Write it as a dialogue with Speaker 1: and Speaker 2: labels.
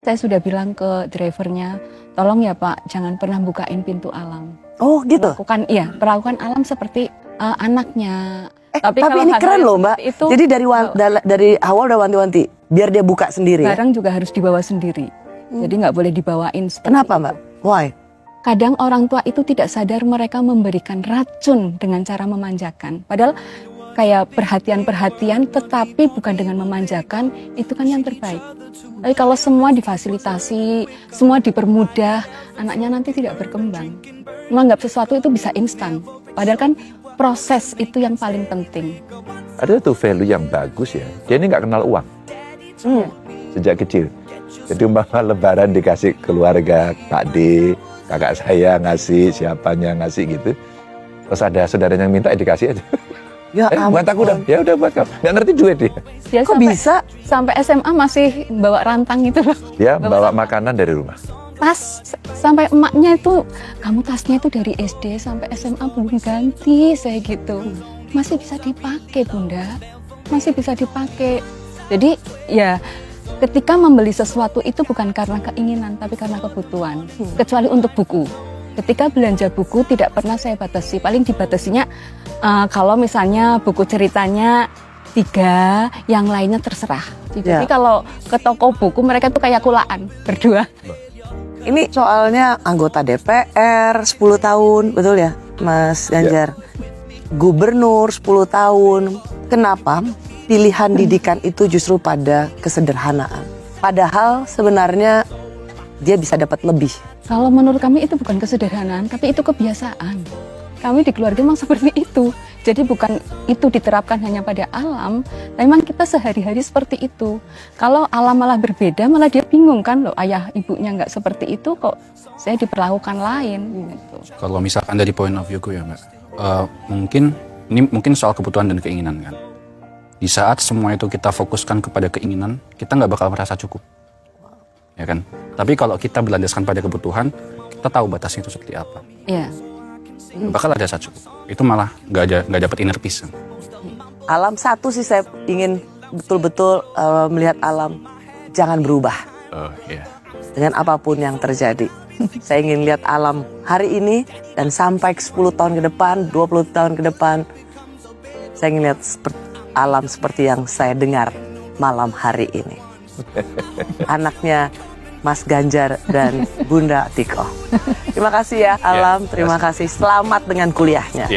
Speaker 1: Saya sudah bilang ke drivernya, tolong ya Pak, jangan pernah bukain pintu alam.
Speaker 2: Oh gitu?
Speaker 1: Perlakukan alam seperti anaknya.
Speaker 2: Tapi ini keren loh Mbak,
Speaker 1: itu,
Speaker 2: jadi dari awal udah wanti-wanti, biar dia buka sendiri
Speaker 1: barang juga harus dibawa sendiri, jadi nggak boleh dibawain.
Speaker 2: Kenapa Mbak? Why?
Speaker 1: Kadang orang tua itu tidak sadar mereka memberikan racun dengan cara memanjakan. Padahal kayak perhatian-perhatian tetapi bukan dengan memanjakan, itu kan yang terbaik. Tapi kalau semua difasilitasi, semua dipermudah, anaknya nanti tidak berkembang. Menganggap sesuatu itu bisa instan. Padahal kan proses itu yang paling penting.
Speaker 3: Ada tuh value yang bagus ya. Dia ini nggak kenal uang. Sejak kecil. Jadi umpama lebaran dikasih keluarga, Pak D, kakak saya ngasih, siapanya ngasih gitu. Terus ada saudaranya yang minta dikasih aja.
Speaker 2: Ya
Speaker 3: buat aku dong. Ya udah buat kamu. Nggak ngerti duit dia.
Speaker 1: Dia
Speaker 2: kok bisa?
Speaker 1: Sampai SMA masih bawa rantang itu loh.
Speaker 3: Dia bawa makanan dari rumah.
Speaker 1: Tas sampai emaknya itu, kamu tasnya itu dari SD sampai SMA belum ganti, saya gitu. Masih bisa dipakai Bunda, masih bisa dipakai. Jadi ya ketika membeli sesuatu itu bukan karena keinginan tapi karena kebutuhan. Kecuali untuk buku. Ketika belanja buku tidak pernah saya batasi, paling dibatasinya kalau misalnya buku ceritanya 3, yang lainnya terserah. Jadi kalau ke toko buku mereka tuh kayak kulaan berdua.
Speaker 2: Ini soalnya anggota DPR 10 tahun, betul ya Mas Ganjar? Gubernur 10 tahun. Kenapa pilihan didikan itu justru pada kesederhanaan? Padahal sebenarnya dia bisa dapat lebih.
Speaker 1: Kalau menurut kami itu bukan kesederhanaan, tapi itu kebiasaan. Kami di keluarga memang seperti itu. Jadi bukan itu diterapkan hanya pada alam, memang kita sehari-hari seperti itu. Kalau alam malah berbeda, malah dia bingung kan, loh ayah ibunya nggak seperti itu, kok saya diperlakukan lain. Gitu.
Speaker 4: Kalau misalkan dari point of view gue ya Mbak, mungkin soal kebutuhan dan keinginan kan. Di saat semua itu kita fokuskan kepada keinginan, kita nggak bakal merasa cukup. Ya kan? Tapi kalau kita berlandaskan pada kebutuhan, kita tahu batasnya itu seperti apa.
Speaker 1: Iya.
Speaker 4: Bakal ada saat cukup. Itu malah nggak dapat inner peace.
Speaker 2: Alam satu sih saya ingin betul-betul melihat alam jangan berubah.
Speaker 4: Oh iya.
Speaker 2: Dengan apapun yang terjadi. Saya ingin lihat alam hari ini dan sampai 10 tahun ke depan, 20 tahun ke depan. Saya ingin lihat alam seperti yang saya dengar malam hari ini. Anaknya Mas Ganjar dan Bunda Tiko. Terima kasih ya Alam, terima kasih. Selamat dengan kuliahnya.